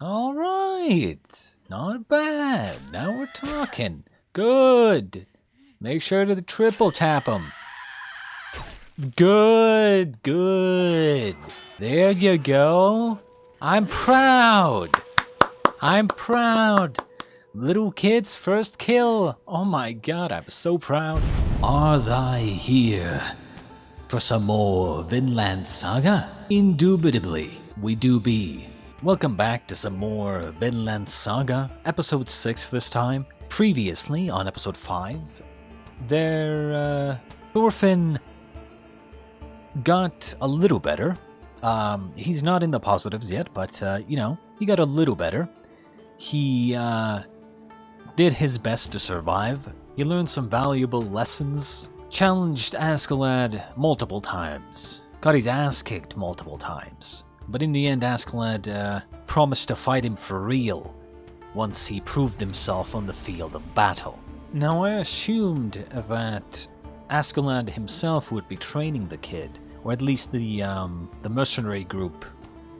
All right. Not bad. Now we're talking. Good. Make sure to triple tap him. Good, good. There you go. I'm proud. I'm proud. Little kid's first kill. Oh my god, I'm so proud. Are thy here for some more Vinland Saga? Indubitably, we do be. Welcome back to some more Vinland Saga, episode 6 this time. Previously, on episode 5, Thorfinn got a little better. He's not in the positives yet, but, you know, he got a little better. He, did his best to survive. He learned some valuable lessons, challenged Askeladd multiple times, got his ass kicked multiple times. But in the end, Askeladd promised to fight him for real once he proved himself on the field of battle. Now, I assumed that Askeladd himself would be training the kid, or at least the mercenary group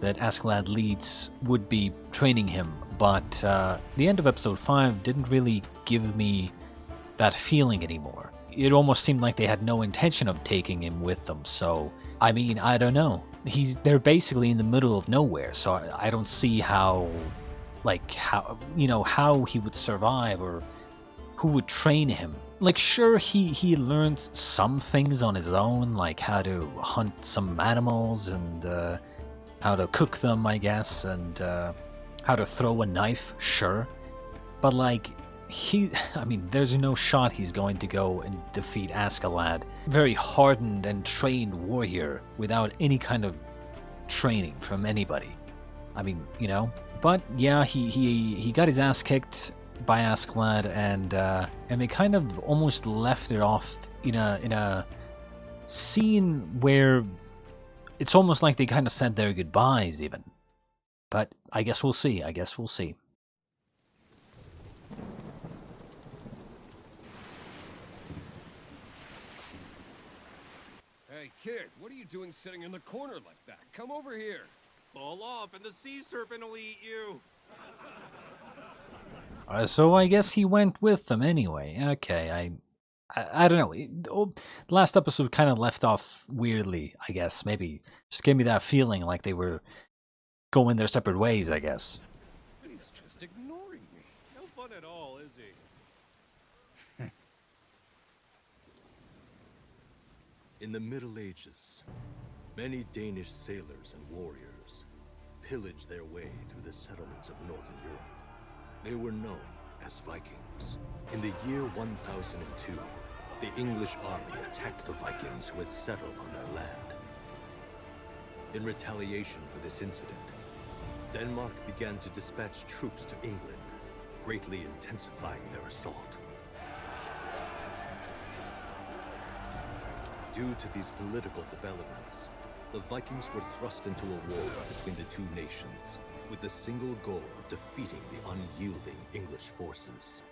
that Askeladd leads would be training him, but the end of episode 5 didn't really give me that feeling anymore. It almost seemed like they had no intention of taking him with them, so, I mean, I don't know. They're basically in the middle of nowhere, so I don't see how he would survive, or who would train him. Like, sure, he learned some things on his own, like how to hunt some animals, and how to cook them, I guess, and how to throw a knife, sure. But like, there's no shot he's going to go and defeat Askeladd, very hardened and trained warrior, without any kind of training from anybody. I mean, you know. But yeah, he got his ass kicked by Askeladd, and they kind of almost left it off in a scene where it's almost like they kind of said their goodbyes, even. But I guess we'll see. Hey, kid, what are you doing sitting in the corner like that? Come over here. Fall off and the sea serpent will eat you. So I guess he went with them anyway. Okay, I don't know. The last episode kind of left off weirdly, I guess. Maybe just gave me that feeling like they were going their separate ways, I guess. He's just ignoring me. No fun at all, is he? In the Middle Ages, many Danish sailors and warriors pillaged their way through the settlements of Northern Europe. They were known as Vikings. In the year 1002, the English army attacked the Vikings who had settled on their land. In retaliation for this incident, Denmark began to dispatch troops to England, greatly intensifying their assault. Due to these political developments, the Vikings were thrust into a war between the two nations, with the single goal of defeating the unyielding English forces.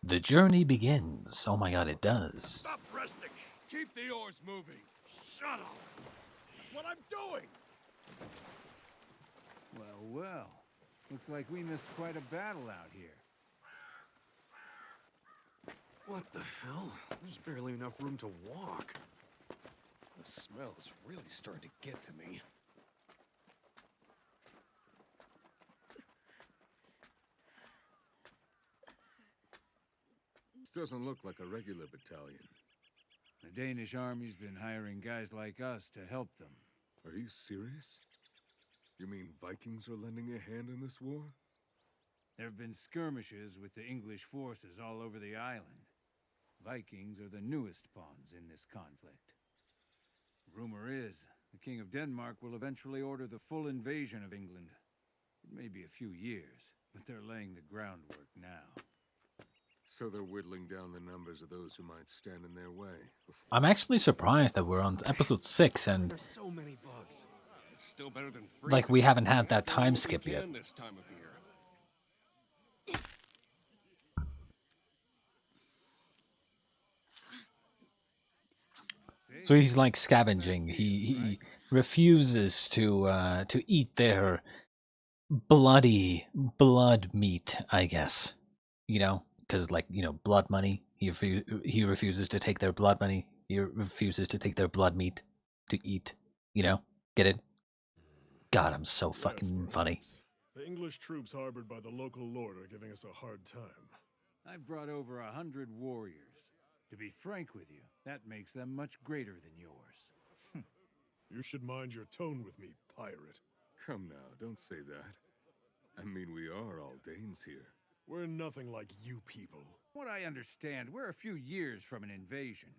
The journey begins. Oh my god, it does. Stop resting. Keep the oars moving. Shut up. That's what I'm doing. Well. Looks like we missed quite a battle out here. What the hell? There's barely enough room to walk. The smell is really starting to get to me. This doesn't look like a regular battalion. The Danish army's been hiring guys like us to help them. Are you serious? You mean Vikings are lending a hand in this war? There have been skirmishes with the English forces all over the island. Vikings are the newest pawns in this conflict. Rumor is, the King of Denmark will eventually order the full invasion of England. It may be a few years, but they're laying the groundwork now. So they're whittling down the numbers of those who might stand in their way. I'm actually surprised that we're on episode 6 and There's so many bugs. It's still better than like we haven't had that time skip yet. This time of year. So he's like scavenging. He refuses to eat their bloody blood meat, I guess. You know, because like, you know, blood money. He refuses to take their blood money. He refuses to take their blood meat to eat. You know, get it? God, I'm so fucking funny. The English troops harbored by the local lord are giving us a hard time. I've brought over 100 warriors. To be frank with you, that makes them much greater than yours. You should mind your tone with me, pirate. Come now, don't say that. I mean, we are all Danes here. We're nothing like you people. What I understand, we're a few years from an invasion.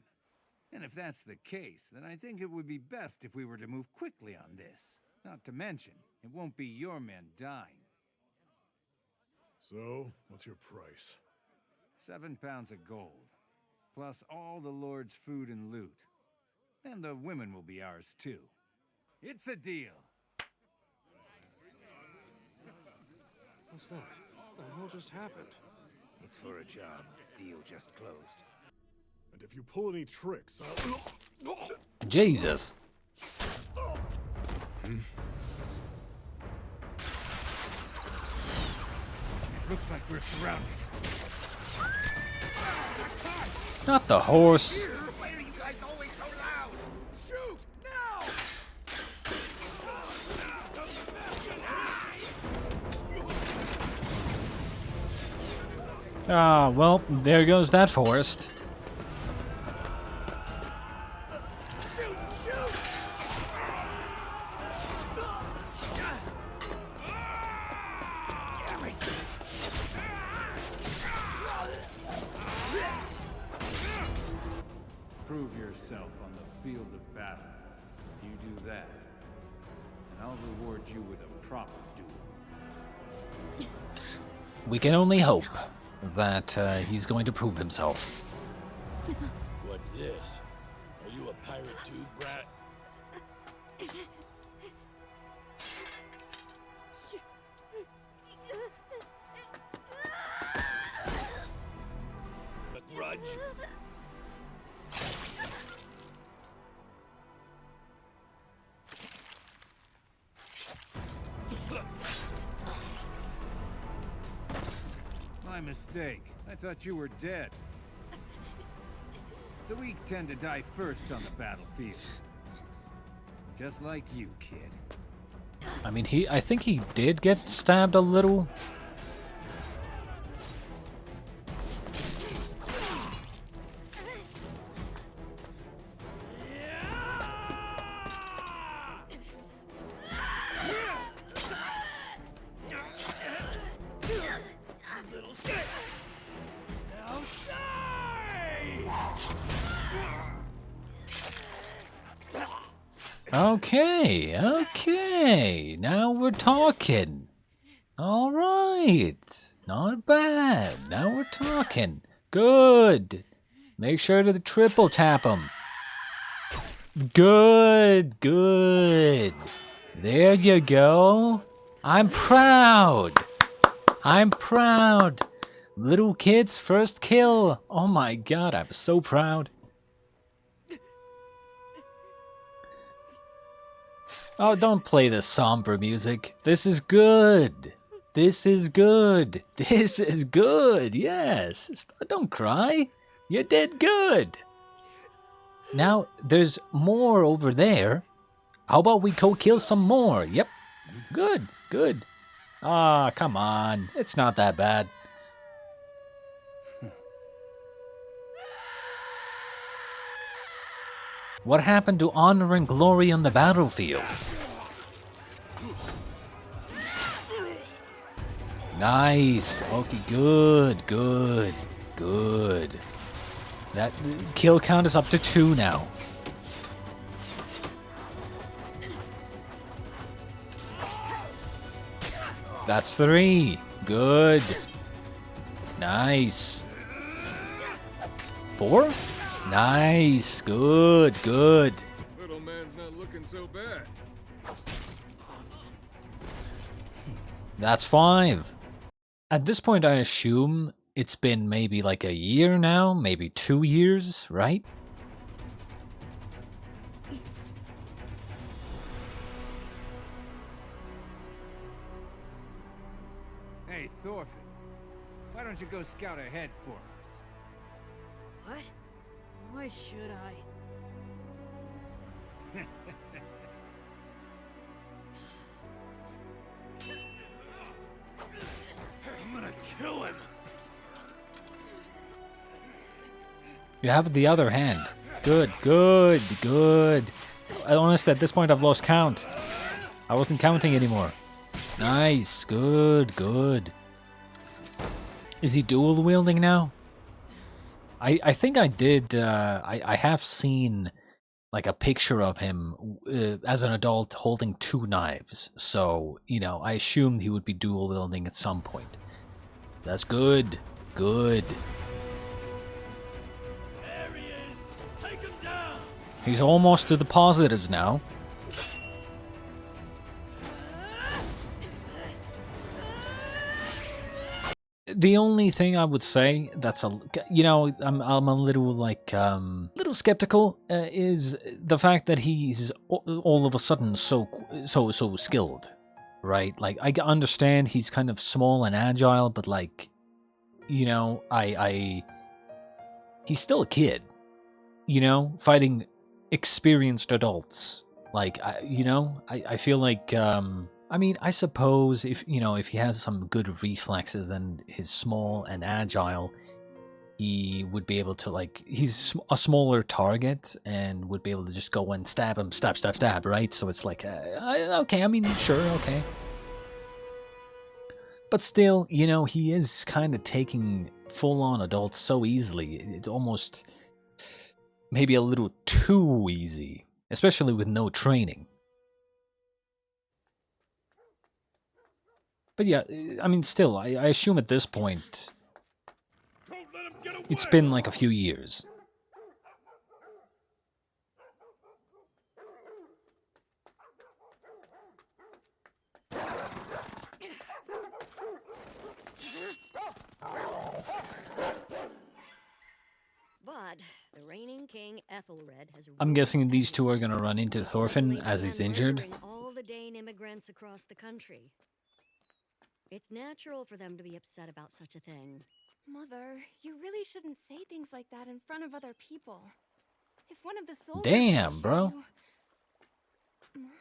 And if that's the case, then I think it would be best if we were to move quickly on this. Not to mention, it won't be your men dying. So, what's your price? 7 pounds of gold, plus all the Lord's food and loot. And the women will be ours too. It's a deal. What's that? What the hell just happened? It's for a job. Deal just closed. And if you pull any tricks, I'll... Jesus. Looks like we're surrounded. Not the horse. Why are you guys always so loud? Shoot! Now! Ah, well, there goes that forest. Shoot! Shoot! Damn it! Prove yourself on the field of battle. You do that, and I'll reward you with a proper duel. We can only hope that he's going to prove himself. What's this? Are you a pirate too, brat? A grudge? My mistake. I thought you were dead. The weak tend to die first on the battlefield. Just like you, kid. I mean, I think he did get stabbed a little. Okay, okay, now we're talking. All right, not bad. Now we're talking. Good. Make sure to triple tap him. Good, good. There you go. I'm proud. I'm proud. Little kid's first kill. Oh my god, I'm so proud. Oh, don't play this somber music. This is good. This is good. This is good. Yes. Don't cry. You did good. Now, there's more over there. How about we go kill some more? Yep. Good, good. Ah, come on. It's not that bad. What happened to honor and glory on the battlefield? Nice. Okay, good, good, good. That kill count is up to 2 now. That's 3. Good. Nice. 4? Nice. Good, good. Little man's not looking so bad. That's 5. At this point, I assume it's been maybe like a year now, maybe 2 years, right? Hey, Thorfinn. Why don't you go scout ahead for us? What? Why should I? I'm gonna kill him. You have the other hand. Good, good, good. Honestly, at this point, I've lost count. I wasn't counting anymore. Nice, good, good. Is he dual wielding now? I think I did. I have seen like a picture of him as an adult holding 2 knives. So, you know, I assumed he would be dual wielding at some point. That's good. Good. There he is! Take him down! He's almost to the positives now. The only thing I would say that's you know, I'm a little like little skeptical is the fact that he's all of a sudden so skilled, right? Like I understand he's kind of small and agile, but like, you know, he's still a kid, you know, fighting experienced adults. Like I feel like I mean, I suppose if, you know, if he has some good reflexes and is small and agile, he would be able to, like, he's a smaller target and would be able to just go and stab him, stab, right? So it's like, okay, I mean, sure, okay. But still, you know, he is kind of taking full-on adults so easily. It's almost maybe a little too easy, especially with no training. But yeah, I mean, still, I assume at this point, Don't let him get away! it's been like a few years. But the reigning king Ethelred has. I'm guessing these two are gonna run into Thorfinn as he's injured. Murdering all the Dane immigrants across the country. It's natural for them to be upset about such a thing. Mother, you really shouldn't say things like that in front of other people. If one of the soldiers... Damn, bro. Mother!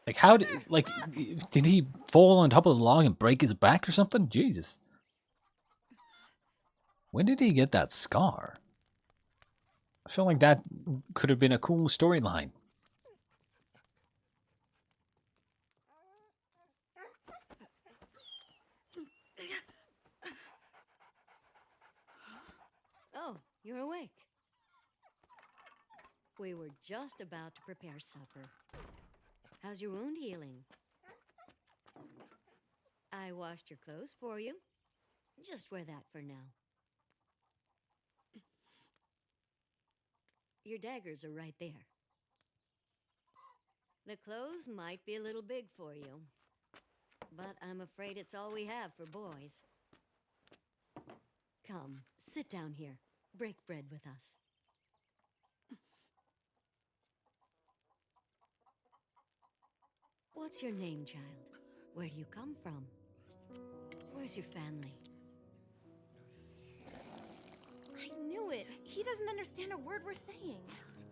Like, how did, like, did he fall on top of the log and break his back or something? Jesus. When did he get that scar? I feel like that could have been a cool storyline. Oh, you're awake. We were just about to prepare supper. How's your wound healing? I washed your clothes for you. Just wear that for now. Your daggers are right there. The clothes might be a little big for you, but I'm afraid it's all we have for boys. Come, sit down here. Break bread with us. What's your name, child? Where do you come from? Where's your family? I knew it. He doesn't understand a word we're saying.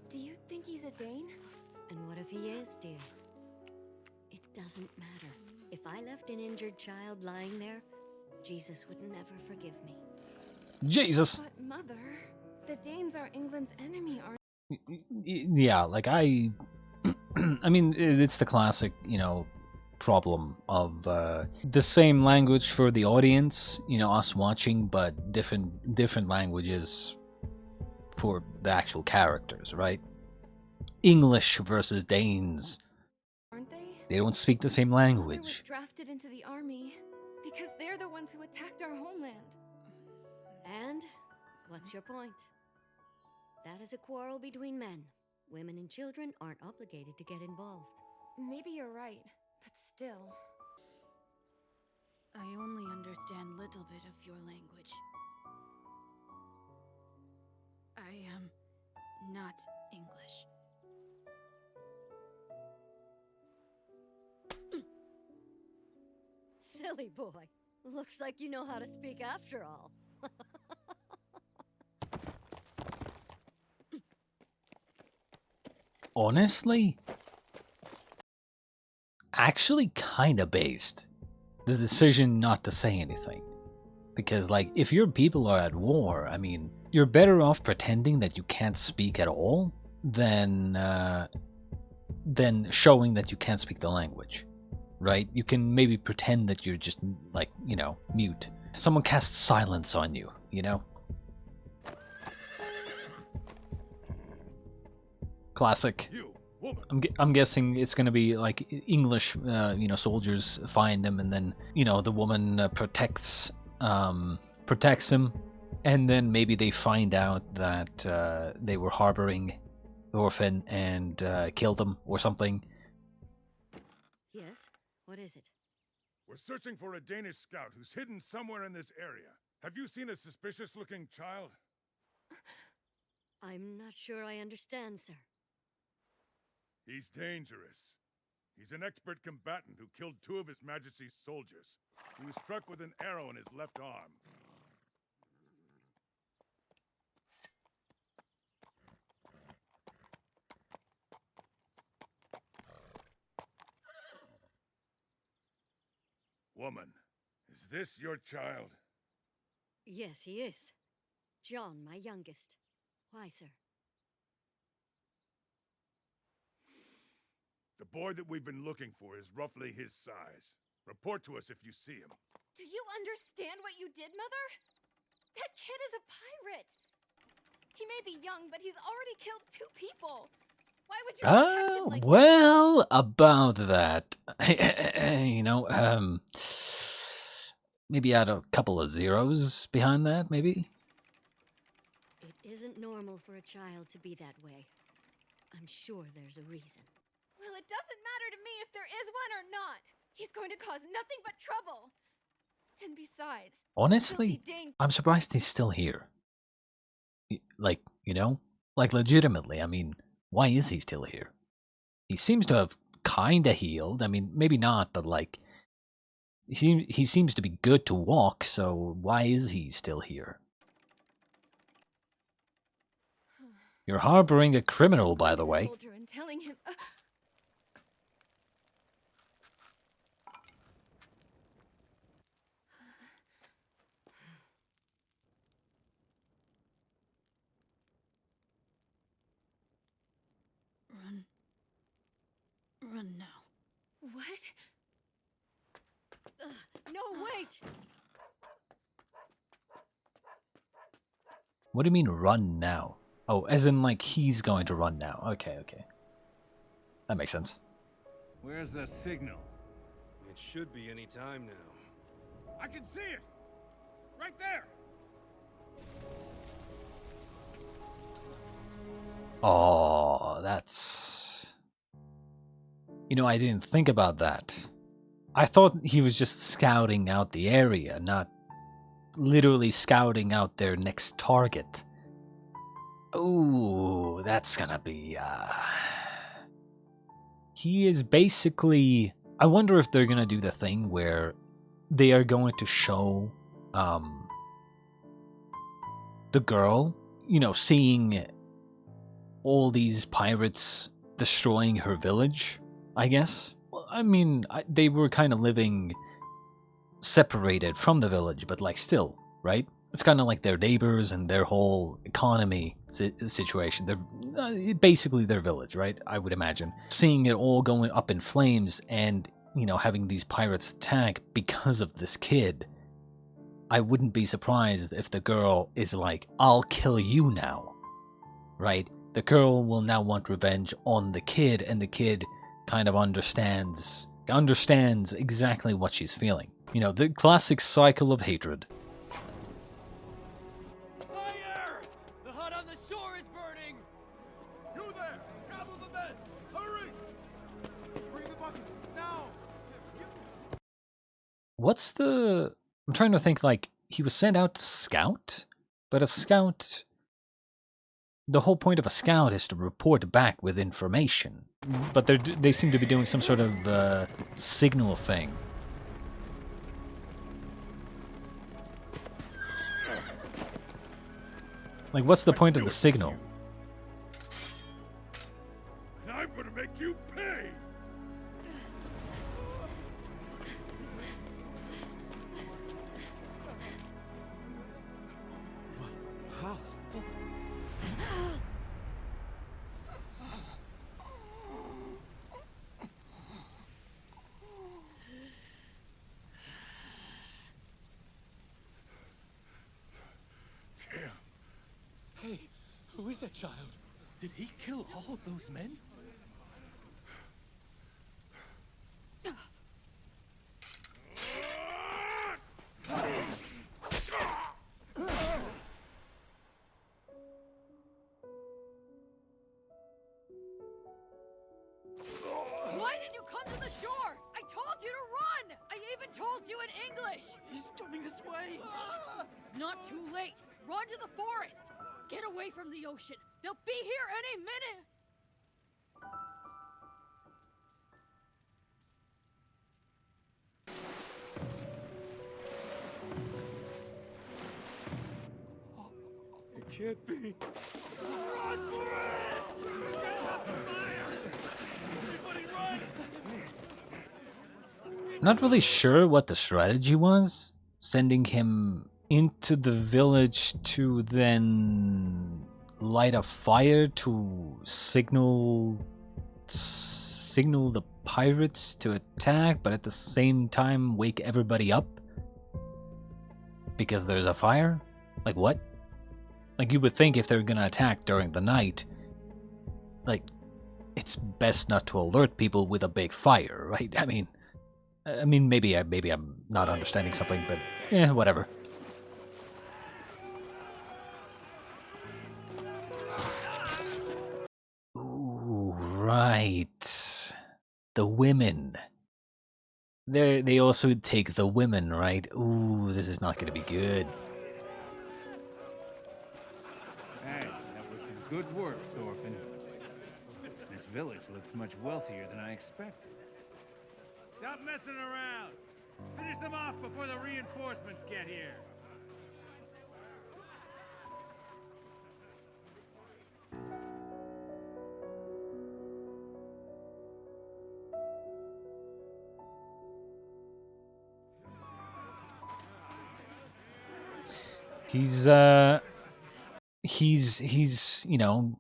Do you think he's a Dane? And what if he is, dear? It doesn't matter. If I left an injured child lying there, Jesus would never forgive me. Jesus. But Mother, the Danes are England's enemy, aren't Yeah, like I mean, it's the classic, you know, problem of the same language for the audience, you know, us watching, but different languages for the actual characters, right? English versus Danes. they? They don't speak the same Mother was language. drafted into the army because they're the ones who attacked our homeland. And what's your point? That is a quarrel between men. Women and children aren't obligated to get involved. Maybe you're right, but still. I only understand little bit of your language. I am not English. Silly boy. Looks like you know how to speak after all. Honestly, actually kinda based the decision not to say anything. Because, like, if your people are at war, I mean, you're better off pretending that you can't speak at all than showing that you can't speak the language, right? You can maybe pretend that you're just, like, you know, mute. Someone casts silence on you, you know? Classic. I'm guessing it's gonna be like English, you know, soldiers find him, and then, you know, the woman protects him, and then maybe they find out that they were harboring Thorfinn and killed him or something. Yes? What is it? We're searching for a Danish scout who's hidden somewhere in this area. Have you seen a suspicious-looking child? I'm not sure I understand, sir. He's dangerous. He's an expert combatant who killed 2 of His Majesty's soldiers. He was struck with an arrow in his left arm. Woman, is this your child? Yes, he is. John, my youngest. Why, sir? The boy that we've been looking for is roughly his size. Report to us if you see him. Do you understand what you did, Mother? That kid is a pirate. He may be young, but he's already killed 2 people. Why would you protect him like Well, about that, you know, maybe add a couple of zeros behind that, maybe? It isn't normal for a child to be that way. I'm sure there's a reason. Well, it doesn't matter to me if there is one or not. He's going to cause nothing but trouble. And besides, Honestly, I'm surprised he's still here. Like, you know? Like, legitimately, I mean, why is he still here? He seems to have kinda healed. I mean, maybe not, but, like, he seems to be good to walk, so why is he still here? You're harboring a criminal, by the way. And telling him, Run now. What? No, wait! What do you mean, run now? Oh, as in, like, he's going to run now. Okay, okay. That makes sense. Where's the signal? It should be any time now. I can see it! Right there! Oh, that's... You know, I didn't think about that. I thought he was just scouting out the area, not literally scouting out their next target. Ooh, that's gonna be, He is basically... I wonder if they're gonna do the thing where they are going to show, the girl, you know, seeing all these pirates destroying her village, I guess. Well, I mean, they were kind of living separated from the village, but, like, still, right? It's kind of like their neighbors and their whole economy situation. They're basically their village, right? I would imagine. Seeing it all going up in flames and, you know, having these pirates attack because of this kid, I wouldn't be surprised if the girl is like, I'll kill you now, right? The girl will now want revenge on the kid, and the kid kind of understands exactly what she's feeling. You know, the classic cycle of hatred. Fire! The hut on the shore is burning! You there! Gather the men! Hurry! Bring the buckets, now! What's the... I'm trying to think, like, he was sent out to scout? But a scout... The whole point of a scout is to report back with information. But they seem to be doing some sort of signal thing. Like, what's the point of the signal? And I'm gonna make you pay! How? Damn. Hey, who is that child? Did he kill all of those men? Why did you come to the shore? I told you to run! I even told you in English! He's coming this way! It's not too late! Run to the forest! Get away from the ocean! They'll be here any minute! It can't be. Run for it! Get him up the fire! Everybody run! Not really sure what the strategy was. Sending him into the village to then light a fire to signal the pirates to attack, but at the same time wake everybody up because there's a fire? Like, what? Like, you would think if they're gonna attack during the night, like, it's best not to alert people with a big fire, right? I mean, maybe I'm not understanding something, but whatever. Ooh, right. The women. They also take the women, right? Ooh, this is not gonna be good. Hey, that was some good work, Thorfinn. This village looks much wealthier than I expected. Stop messing around! Finish them off before the reinforcements get here! He's, you know,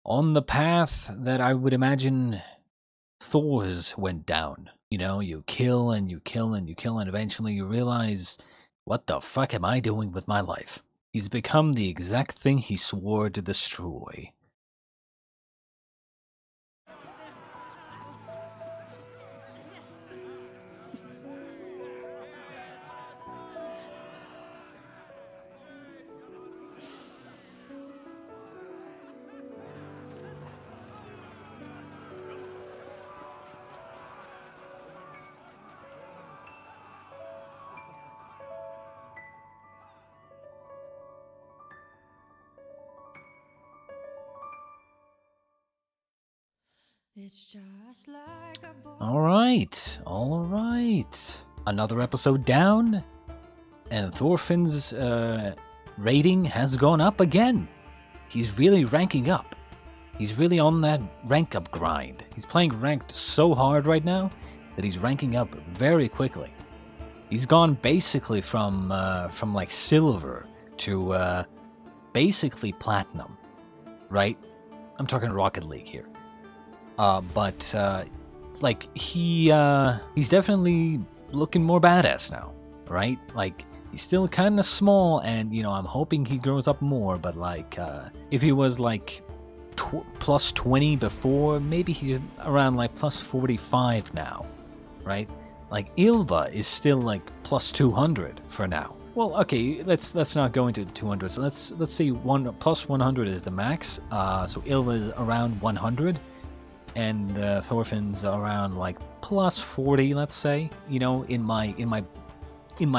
on the path that I would imagine Thor's went down. You know, you kill and you kill and you kill, and eventually you realize, what the fuck am I doing with my life? He's become the exact thing he swore to destroy. All right. Another episode down, and Thorfinn's rating has gone up again. He's really ranking up. He's really on that rank up grind. He's playing ranked so hard right now that he's ranking up very quickly. He's gone basically from like silver to basically platinum, right? I'm talking Rocket League here. But he's definitely looking more badass now, right? Like, he's still kind of small, and, you know, I'm hoping he grows up more, but, like, if he was, like, plus 20 before, maybe he's around, like, plus 45 now, right? Like, Ylva is still, like, plus 200 for now. Well, okay, let's not go into 200, so let's see, plus 100 is the max, so Ylva is around 100, and Thorfinn's around like plus 40, let's say. You know, in my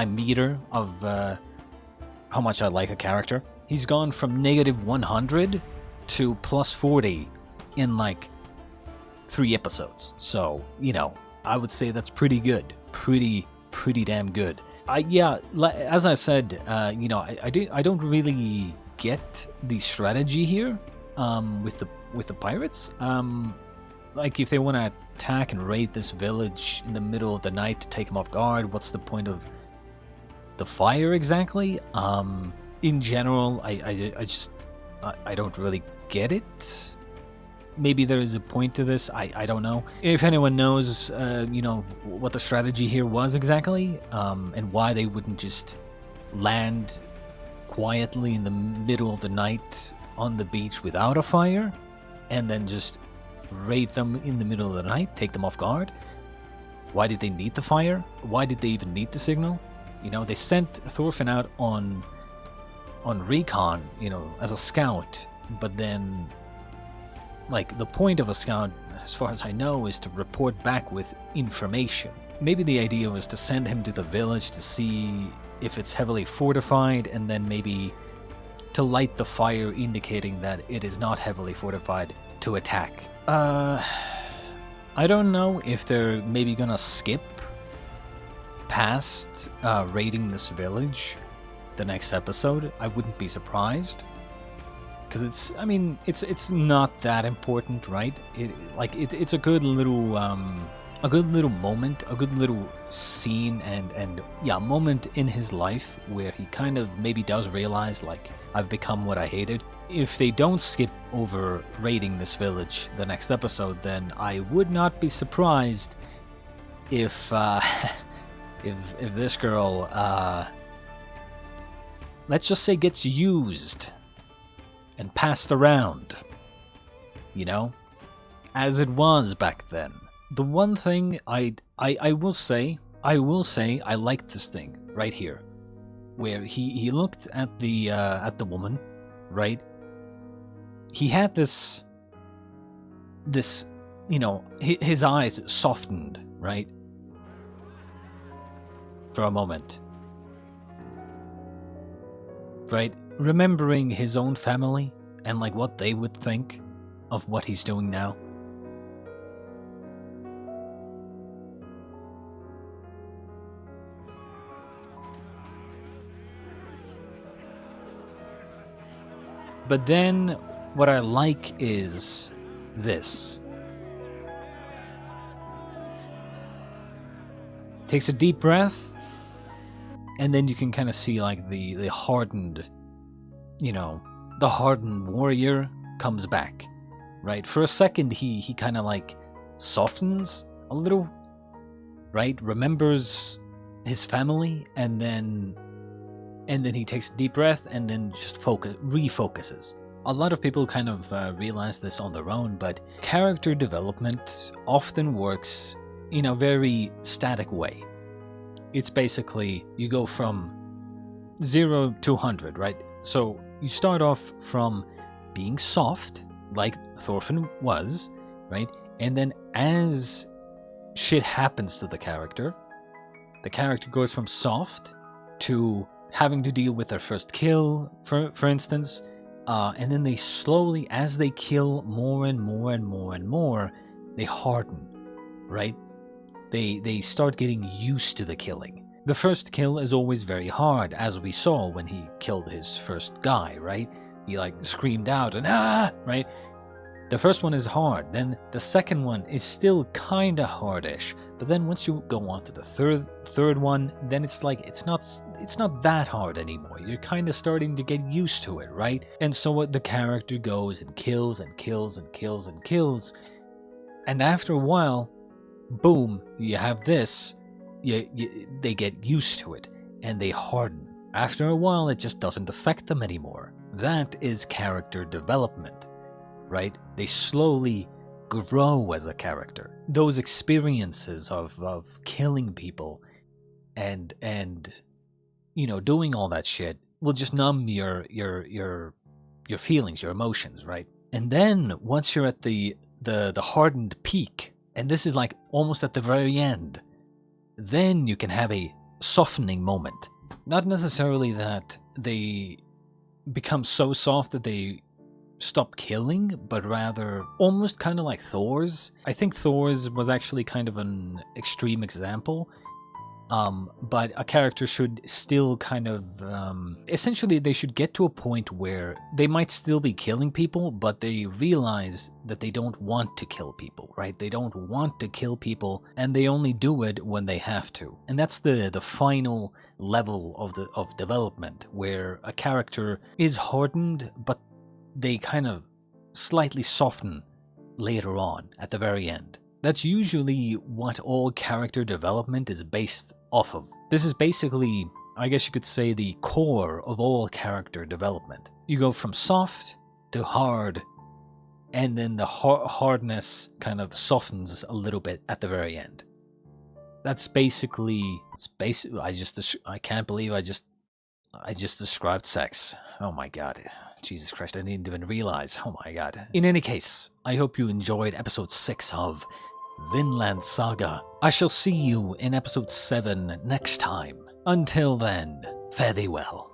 meter of how much I like a character. He's gone from negative 100 to plus 40 in like 3 episodes. So, you know, I would say that's pretty good, pretty damn good. Yeah, as I said, you know, I don't really get the strategy here with the pirates. Like if they want to attack and raid this village in the middle of the night to take them off guard, what's the point of the fire exactly? In general, I don't really get it. Maybe there is a point to this, I don't know. If anyone knows, you know, what the strategy here was exactly, and why they wouldn't just land quietly in the middle of the night on the beach without a fire, and then just raid them in the middle of the night, take them off guard. Why did they need the fire? Why did they even need the signal? You know, they sent Thorfinn out on recon, you know, as a scout, but then, like, the point of a scout, as far as I know, is to report back with information. Maybe the idea was to send him to the village to see if it's heavily fortified, and then maybe to light the fire indicating that it is not heavily fortified to attack. I don't know if they're maybe gonna skip past raiding this village the next episode. I wouldn't be surprised, because it's not that important, right? It's a good little moment, a good little scene, and yeah, moment in his life where he kind of maybe does realize, like, I've become what I hated. If they don't skip over raiding this village the next episode, then I would not be surprised if if this girl, let's just say, gets used and passed around, you know, as it was back then. The one thing I will say I liked this thing right here, where he looked at the woman, right? He had this, you know, his eyes softened, right? For a moment. Right? Remembering his own family and, like, what they would think of what he's doing now. But then, what I like is this. Takes a deep breath, and then you can kind of see, like, the hardened, you know, the hardened warrior comes back, right? For a second, he kind of, like, softens a little, right? Remembers his family, and then he takes a deep breath, and then just refocuses. A lot of people kind of realize this on their own, but character development often works in a very static way. It's basically, you go from 0 to 100, right? So you start off from being soft, like Thorfinn was, right? And then as shit happens to the character goes from soft to having to deal with their first kill, for instance, and then they slowly, as they kill more and more and more and more, they harden, right? They start getting used to the killing. The first kill is always very hard, as we saw when he killed his first guy, right? He, like, screamed out and right? The first one is hard, then the second one is still kinda hardish, but then once you go on to the third one, then it's like, it's not that hard anymore. You're kinda starting to get used to it, right? And so the character goes and kills and kills and kills and kills, and after a while, boom, you have this, they get used to it, and they harden. After a while, it just doesn't affect them anymore. That is character development, right? They slowly grow as a character. Those experiences of killing people and you know, doing all that shit will just numb your feelings, your emotions, right? And then once you're at the hardened peak, and this is like almost at the very end, then you can have a softening moment. Not necessarily that they become so soft that they stop killing, but rather almost kind of like Thor's. I think Thor's was actually kind of an extreme example, but a character should still kind of, essentially they should get to a point where they might still be killing people, but they realize that they don't want to kill people, right? They don't want to kill people, and they only do it when they have to. And that's the final level of development, where a character is hardened, but they kind of slightly soften later on, at the very end. That's usually what all character development is based off of. This is basically, I guess you could say, the core of all character development. You go from soft to hard, and then the hardness kind of softens a little bit at the very end. That's basically, I can't believe I just described sex. Oh my god. Jesus Christ, I didn't even realize. Oh my god. In any case, I hope you enjoyed episode 6 of Vinland Saga. I shall see you in episode 7 next time. Until then, fare thee well.